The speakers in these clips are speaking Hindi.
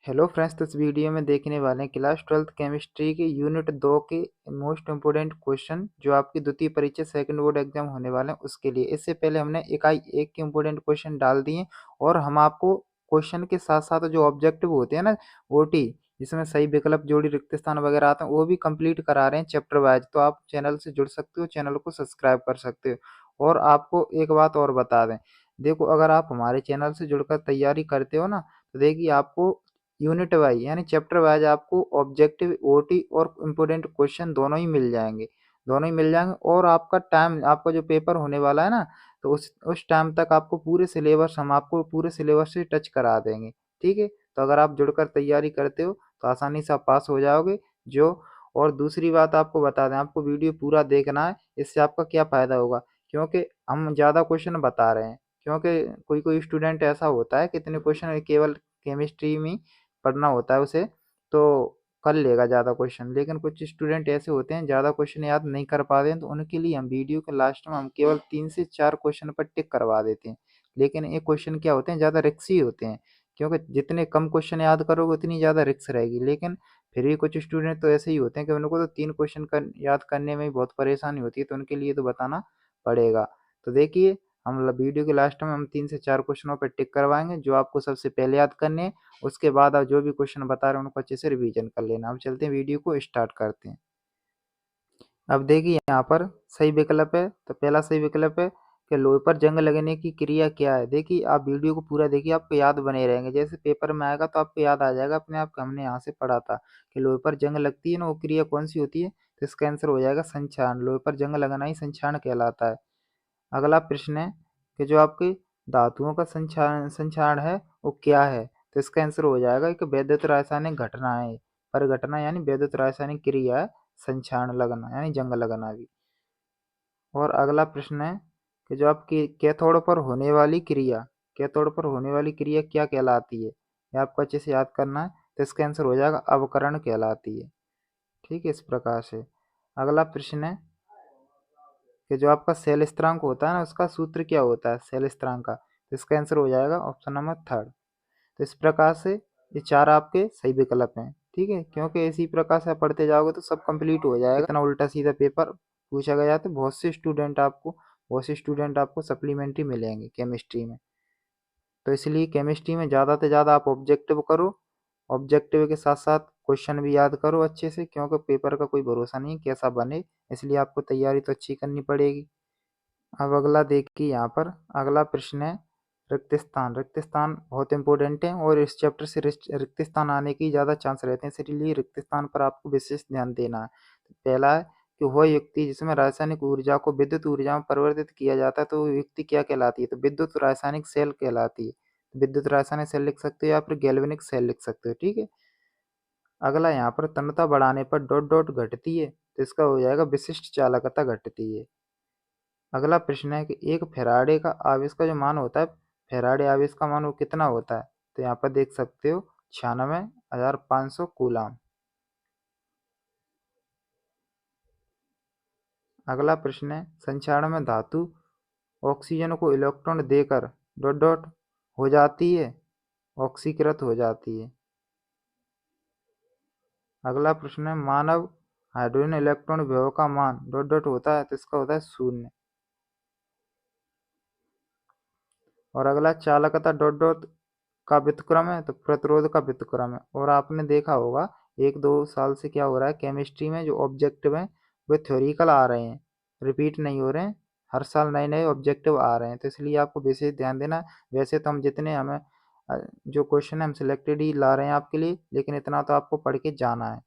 हेलो फ्रेंड्स, तो इस वीडियो में देखने वाले हैं क्लास 12th केमिस्ट्री के यूनिट 2 के मोस्ट इम्पोर्टेंट क्वेश्चन जो आपकी द्वितीय परीक्षा सेकंड बोर्ड एग्जाम होने वाले हैं उसके लिए। इससे पहले हमने इकाई 1 के इम्पोर्टेंट क्वेश्चन डाल दिए और हम आपको क्वेश्चन के साथ साथ जो ऑब्जेक्टिव होते हैं ना ओटी, जिसमें सही विकल्प जोड़ी रिक्त स्थान वगैरह आते हैं, वो भी कंप्लीट करा रहे हैं चैप्टर वाइज। तो आप चैनल से जुड़ सकते हो, चैनल को सब्सक्राइब कर सकते हो। और आपको एक बात और बता दें, देखो अगर आप हमारे चैनल से जुड़कर तैयारी करते हो ना, तो देखिए आपको यूनिट वाइज यानी चैप्टर वाइज आपको ऑब्जेक्टिव ओटी और इम्पोर्टेंट क्वेश्चन दोनों ही मिल जाएंगे। और आपका टाइम, आपका जो पेपर होने वाला है ना, तो उस टाइम तक आपको पूरे सिलेबस, हम आपको पूरे सिलेबस से टच करा देंगे। ठीक है, तो अगर आप जुड़कर तैयारी करते हो तो आसानी से आप पास हो जाओगे। जो और दूसरी बात आपको बता दें, आपको वीडियो पूरा देखना है। इससे आपका क्या फ़ायदा होगा, क्योंकि हम ज़्यादा क्वेश्चन बता रहे हैं। क्योंकि कोई कोई स्टूडेंट ऐसा होता है, कितने क्वेश्चन केवल केमिस्ट्री में पढ़ना होता है उसे, तो कर लेगा ज़्यादा क्वेश्चन। लेकिन कुछ स्टूडेंट ऐसे होते हैं ज़्यादा क्वेश्चन याद नहीं कर पाते हैं, तो उनके लिए हम वीडियो के लास्ट में हम केवल 3 से 4 क्वेश्चन पर टिक करवा देते हैं। लेकिन ये क्वेश्चन क्या होते हैं, ज़्यादा रिस्की होते हैं, क्योंकि जितने कम क्वेश्चन याद करोगे उतनी ज़्यादा रिस्क रहेगी। लेकिन फिर भी कुछ स्टूडेंट तो ऐसे ही होते हैं कि उनको तो 3 क्वेश्चन याद करने में ही बहुत परेशानी होती है, तो उनके लिए तो बताना पड़ेगा। तो देखिए, वीडियो के लास्ट में हम 3 से 4 क्वेश्चनों पर टिक करवाएंगे जो आपको सबसे पहले याद करने हैं। उसके बाद आप जो भी क्वेश्चन बता रहे हैं उनको अच्छे से रिवीजन कर लेना। अब चलते हैं, वीडियो को स्टार्ट करते हैं। अब देखिए यहाँ पर सही विकल्प है, तो पहला सही विकल्प है कि लोहे पर जंग लगने की क्रिया क्या है। देखिए आप वीडियो को पूरा देखिए, आपको याद बने रहेंगे। जैसे पेपर में आएगा तो आपको याद आ जाएगा अपने आप कि हमने यहाँ से पढ़ा था कि लोहे पर जंग लगती है ना, वो क्रिया कौन सी होती है। तो इसका आंसर हो जाएगा संक्षारण। लोहे पर जंग लगना ही संक्षारण कहलाता है। अगला प्रश्न है कि जो आपके धातुओं का संक्षारण संक्षारण है वो क्या है। तो इसका आंसर हो जाएगा एक वैद्युत रासायनिक घटना है, परिघटना यानी वैद्युत रासायनिक क्रिया है संक्षारण लगना यानी जंग लगना भी। और अगला प्रश्न है कि जो आपकी कैथोड पर होने वाली क्रिया क्या कहलाती है। ये आपको अच्छे से याद करना है। तो इसका आंसर हो जाएगा अवकरण कहलाती है। ठीक है, इस प्रकार से। अगला प्रश्न है कि जो आपका सेल स्थिरांक होता है ना, उसका सूत्र क्या होता है सेल स्थिरांक का। तो इसका आंसर हो जाएगा ऑप्शन नंबर थर्ड। तो इस प्रकार से ये 4 आपके सही विकल्प हैं। ठीक है, क्योंकि इसी प्रकार से आप पढ़ते जाओगे तो सब कंप्लीट हो जाएगा। इतना उल्टा सीधा पेपर पूछा गया तो बहुत से स्टूडेंट आपको सप्लीमेंट्री मिलेंगे केमिस्ट्री में। तो इसलिए केमिस्ट्री में ज़्यादा से ज़्यादा आप ऑब्जेक्टिव करो। ऑब्जेक्टिव के साथ साथ क्वेश्चन भी याद करो अच्छे से, क्योंकि पेपर का कोई भरोसा नहीं है कैसा बने। इसलिए आपको तैयारी तो अच्छी करनी पड़ेगी। अब अगला देखिए, यहाँ पर अगला प्रश्न है रिक्त स्थान। रिक्त स्थान बहुत इंपॉर्टेंट है और इस चैप्टर से रिक्त स्थान आने की ज़्यादा चांस रहते हैं, इसलिए रिक्त स्थान पर आपको विशेष ध्यान देना है। तो पहला है कि वह युक्ति जिसमें रासायनिक ऊर्जा को विद्युत ऊर्जा में परिवर्तित किया जाता है, तो वो युक्ति क्या कहलाती है। तो विद्युत रासायनिक सेल कहलाती है। तो विद्युत रासायनिक सेल लिख सकते हो या फिर गैल्वेनिक सेल लिख सकते हो। ठीक है, अगला यहाँ पर तन्यता बढ़ाने पर डॉट डॉट घटती है, तो इसका हो जाएगा विशिष्ट चालकता घटती है। अगला प्रश्न है कि एक फेराडे का आवेश का जो मान होता है, फेराडे आवेश का मान वो कितना होता है। तो यहाँ पर देख सकते हो 96,500 कूलाम। अगला प्रश्न है संक्षारण में धातु ऑक्सीजन को इलेक्ट्रॉन देकर डॉट डॉट हो जाती है, ऑक्सीकृत हो जाती है। अगला प्रश्न है मानव हाइड्रोजन इलेक्ट्रॉन विभव का मान डॉट डॉट होता है, तो इसका होता है 0। और अगला चालकता डॉट डॉट का व्युत्क्रम है, तो प्रतिरोध का व्युत्क्रम है। और आपने देखा होगा 1-2 साल से क्या हो रहा है केमिस्ट्री में, जो ऑब्जेक्टिव हैं वे थ्योरिकल आ रहे हैं, रिपीट नहीं हो रहे हैं। हर साल नए नए ऑब्जेक्टिव आ रहे हैं, तो इसलिए आपको विशेष ध्यान देना है। वैसे तो हम जितने हमें जो क्वेश्चन है हम सिलेक्टेड ही ला रहे हैं आपके लिए, लेकिन इतना तो आपको पढ़ के जाना है।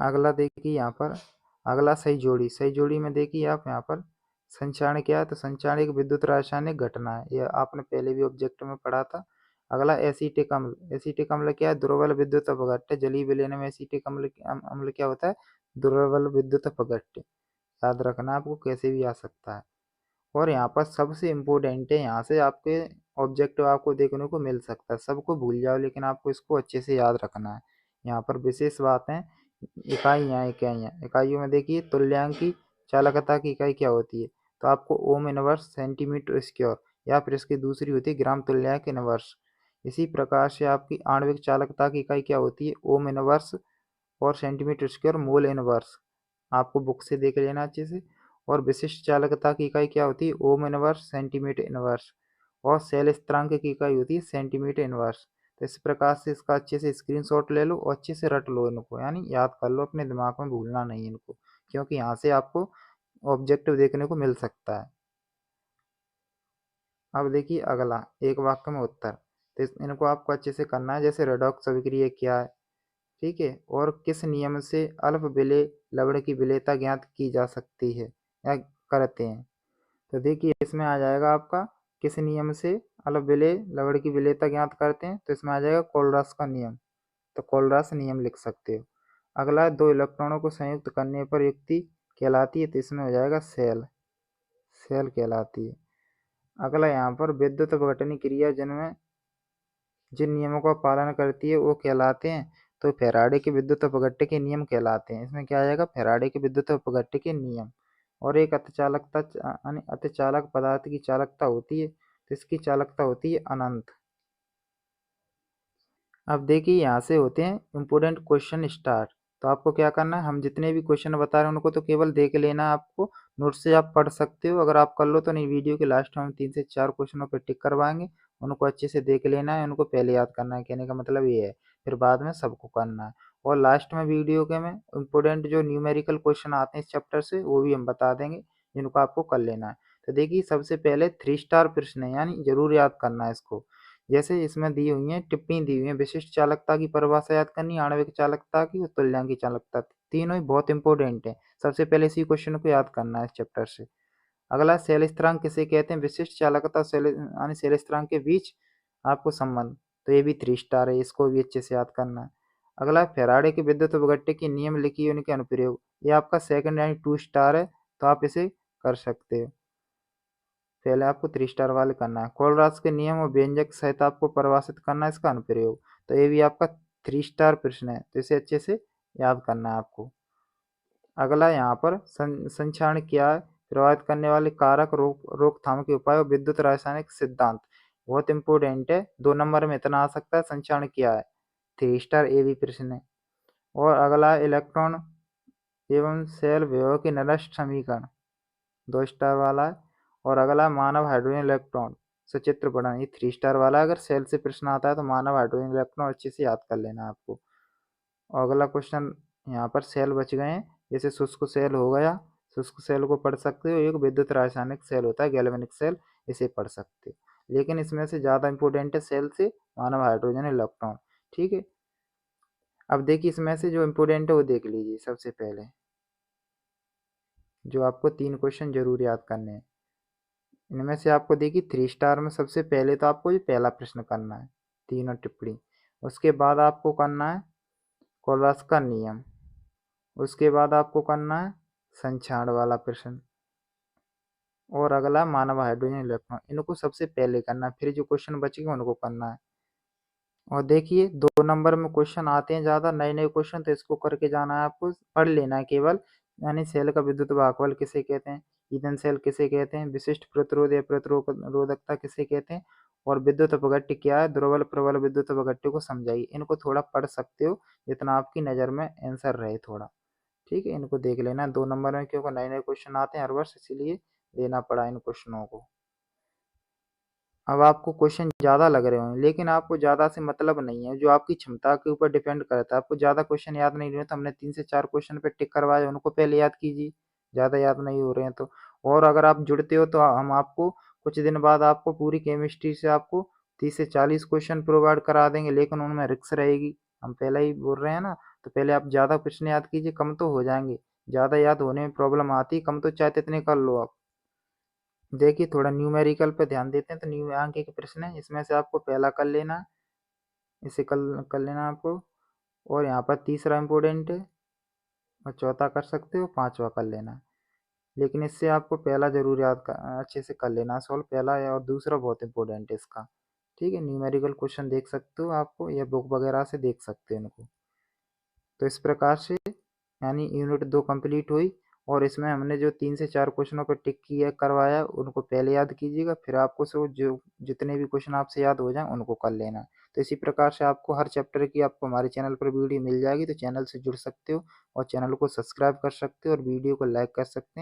अगला देखिए यहाँ पर अगला सही जोड़ी में देखिए आप यहाँ पर संचारण क्या है। तो संचारण एक विद्युत रासायनिक घटना है, यह आपने पहले भी ऑब्जेक्ट में पढ़ा था। अगला एसीटिक अम्ल। एसीटिक अम्ल क्या है, दुर्बल विद्युत अपघट्य। जलीय विलयन में एसीटिक अम्ल अम्ल क्या होता है, दुर्बल विद्युत अपघट्य। याद रखना, आपको कैसे भी आ सकता है। और यहाँ पर सबसे इम्पोर्टेंट है, यहाँ से आपके ऑब्जेक्टिव आपको देखने को मिल सकता है। सबको भूल जाओ लेकिन आपको इसको अच्छे से याद रखना है। यहाँ पर विशेष बात है इकाइयाँ इकाइयों में देखिए तुल्यांक की चालकता की इकाई क्या होती है। तो आपको ओम इनवर्स सेंटीमीटर स्क्वायर, या फिर इसकी दूसरी होती है ग्राम तुल्यांक इनवर्स। इसी प्रकार से आपकी आणविक चालकता की इकाई क्या होती है, ओम इनवर्स और सेंटीमीटर स्क्वायर मोल इनवर्स, आपको बुक से देख लेना अच्छे से। और विशिष्ट चालकता की इकाई क्या होती है, ओम इनवर्स सेंटीमीटर इनवर्स, और सेल स्थिरांक की इकाई होती है सेंटीमीटर इनवर्स। तो इस प्रकार से इसका अच्छे से स्क्रीनशॉट ले लो और अच्छे से रट लो इनको, यानी याद कर लो, अपने दिमाग में भूलना नहीं इनको, क्योंकि यहाँ से आपको ऑब्जेक्टिव देखने को मिल सकता है। अब देखिए अगला, एक वाक्य में उत्तर, तो इनको आपको अच्छे से करना है। जैसे रेडॉक्स अभिक्रिया क्या है, ठीक है, और किस नियम से अल्प विलेय लवण की विलेयता ज्ञात की जा सकती है या करते हैं। तो देखिए इसमें आ जाएगा आपका किस नियम से अल्प विलेय लवण की विलेयता ज्ञात करते हैं, तो इसमें आ जाएगा कोलरास का नियम, तो कोलरास नियम लिख सकते हो। अगला, दो इलेक्ट्रॉनों को संयुक्त करने पर युक्ति कहलाती है, तो इसमें हो जाएगा सेल, सेल कहलाती है। अगला यहाँ पर विद्युत अपघटनी क्रिया जिनमें जिन नियमों का पालन करती है वो कहलाते हैं, तो फैराडे के विद्युत अपघट्य के नियम कहलाते हैं। इसमें क्या आ जाएगा, फैराडे के विद्युत अपघट्य के नियम। और एक अतिचालकता यानी अतिचालक पदार्थ की चालकता होती है, तो इसकी चालकता होती है अनंत। अब देखिए यहाँ से होते हैं इम्पोर्टेंट क्वेश्चन स्टार्ट। तो आपको क्या करना है, हम जितने भी क्वेश्चन बता रहे हैं उनको तो केवल देख लेना है, आपको नोट से आप पढ़ सकते हो, अगर आप कर लो तो नहीं। वीडियो के लास्ट में हम 3 से 4 क्वेश्चनों पर टिक करवाएंगे, उनको अच्छे से देख लेना है, उनको पहले याद करना है, कहने का मतलब ये है, फिर बाद में सबको करना है। और लास्ट में वीडियो के में इम्पोर्टेंट जो न्यूमेरिकल क्वेश्चन आते हैं इस चैप्टर से वो भी हम बता देंगे, जिनको आपको कर लेना है। तो देखिए सबसे पहले 3 स्टार प्रश्न है, यानी जरूर याद करना है इसको। जैसे इसमें दी हुई है, टिप्पणी दी हुई है, विशिष्ट चालकता की परिभाषा याद करनी है, आणविक चालकता की और तुल्यांकी चालकता, तीनों ही बहुत इंपॉर्टेंट है। सबसे पहले इसी क्वेश्चन को याद करना है इस चैप्टर से। अगला, सेल स्थिरांक किसे कहते हैं, विशिष्ट चालकता सेल यानी सेल स्थिरांक के बीच आपको संबंध, तो ये भी 3 स्टार है, इसको भी अच्छे से याद करना है। अगला, फैराडे के विद्युत अपघट्य के नियम लिखिए, उनके अनुप्रयोग, ये आपका सेकंड यानी 2 स्टार है, तो आप इसे कर सकते हो। पहले आपको 3 स्टार वाले करना है। कोलरास के नियम और व्यंजक सहित आपको परिभाषित करना है इसका अनुप्रयोग, तो ये भी आपका 3 स्टार प्रश्न है, तो इसे अच्छे से याद करना है आपको। अगला यहाँ पर संक्षारण क्या है, प्रभावित करने वाले कारक, रोकथाम के उपाय और विद्युत रासायनिक सिद्धांत, बहुत इंपॉर्टेंट है। 2 नंबर में इतना आ सकता है, संक्षारण क्या है, 3 स्टार ये भी प्रश्न है। और अगला, इलेक्ट्रॉन एवं सेल विभव के निर्दिष्ट समीकरण, 2 स्टार वाला है। और अगला, मानव हाइड्रोजन इलेक्ट्रॉन सचित्र वर्णन, ये 3 स्टार वाला है। अगर सेल से प्रश्न आता है तो मानव हाइड्रोजन इलेक्ट्रॉन अच्छे से याद कर लेना आपको। और अगला क्वेश्चन, यहाँ पर सेल बच गए हैं, जैसे शुष्क सेल हो गया, शुष्क सेल को पढ़ सकते हो, एक विद्युत रासायनिक सेल होता है गैल्वेनिक सेल, इसे पढ़ सकते हो। लेकिन इसमें से ज़्यादा इंपॉर्टेंट है सेल से मानव हाइड्रोजन इलेक्ट्रॉन, ठीक है। अब देखिए इसमें से जो इम्पोर्टेंट है वो देख लीजिए। सबसे पहले जो आपको 3 क्वेश्चन जरूर याद करने हैं, इनमें से आपको देखिए 3 स्टार में सबसे पहले तो आपको ये पहला प्रश्न करना है, तीनों टिप्पणी। उसके बाद आपको करना है कोलरास का नियम, उसके बाद आपको करना है संक्षारण वाला प्रश्न, और अगला मानव हाइड्रोजन इलेक्ट्रॉन, इनको सबसे पहले करना है, फिर जो क्वेश्चन बचेंगे उनको करना है। और देखिए 2 नंबर में क्वेश्चन आते हैं ज़्यादा नए नए क्वेश्चन, तो इसको करके जाना है आपको, पढ़ लेना है केवल। यानी सेल का विद्युत भागफल किसे कहते हैं, ईंधन सेल किसे कहते हैं, विशिष्ट प्रतिरोध या प्रतिरोधकता किसे कहते हैं, और विद्युत अपघट्य क्या है, दुर्बल प्रबल विद्युत अपघट्य को समझाइए। इनको थोड़ा पढ़ सकते हो, जितना आपकी नज़र में आंसर रहे थोड़ा, ठीक है। इनको देख लेना 2 नंबर में, क्योंकि नए नए क्वेश्चन आते हैं हर वर्ष, इसीलिए देना पड़ा इन क्वेश्चनों को। अब आपको क्वेश्चन ज़्यादा लग रहे होंगे, लेकिन आपको ज़्यादा से मतलब नहीं है, जो आपकी क्षमता के ऊपर डिपेंड करता है। आपको ज़्यादा क्वेश्चन याद नहीं रहे तो हमने 3 से 4 क्वेश्चन पे टिक करवाए, उनको पहले याद कीजिए, ज़्यादा याद नहीं हो रहे हैं तो। और अगर आप जुड़ते हो तो हम आपको कुछ दिन बाद आपको पूरी केमिस्ट्री से आपको 30 से 40 क्वेश्चन प्रोवाइड करा देंगे, लेकिन उनमें रिस्क रहेगी, हम पहले ही बोल रहे हैं ना। तो पहले आप ज़्यादा क्वेश्चन याद कीजिए, कम तो हो जाएंगे, ज़्यादा याद होने में प्रॉब्लम आती है, कम तो चाहे इतने कर लो आप। देखिए थोड़ा न्यूमेरिकल पे ध्यान देते हैं, तो न्यू अंक के प्रश्न है, इसमें से आपको पहला कर लेना, इसे कर लेना आपको। और यहाँ पर तीसरा इम्पोर्टेंट है, और चौथा कर सकते हो, पांचवा कर लेना। लेकिन इससे आपको पहला जरूर याद अच्छे से कर लेना सॉल्व, पहला है, और दूसरा बहुत इंपॉर्टेंट है इसका, ठीक है। न्यूमेरिकल क्वेश्चन देख सकते हो आपको, या बुक वगैरह से देख सकते हो इनको। तो इस प्रकार से यानी यूनिट 2 कंप्लीट हुई, और इसमें हमने जो 3 से 4 क्वेश्चनों पर टिक किया करवाया, उनको पहले याद कीजिएगा, फिर आपको जो जितने भी क्वेश्चन आपसे याद हो जाएं उनको कर लेना। तो इसी प्रकार से आपको हर चैप्टर की आपको हमारे चैनल पर वीडियो मिल जाएगी, तो चैनल से जुड़ सकते हो और चैनल को सब्सक्राइब कर सकते हो और वीडियो को लाइक कर सकते हैं।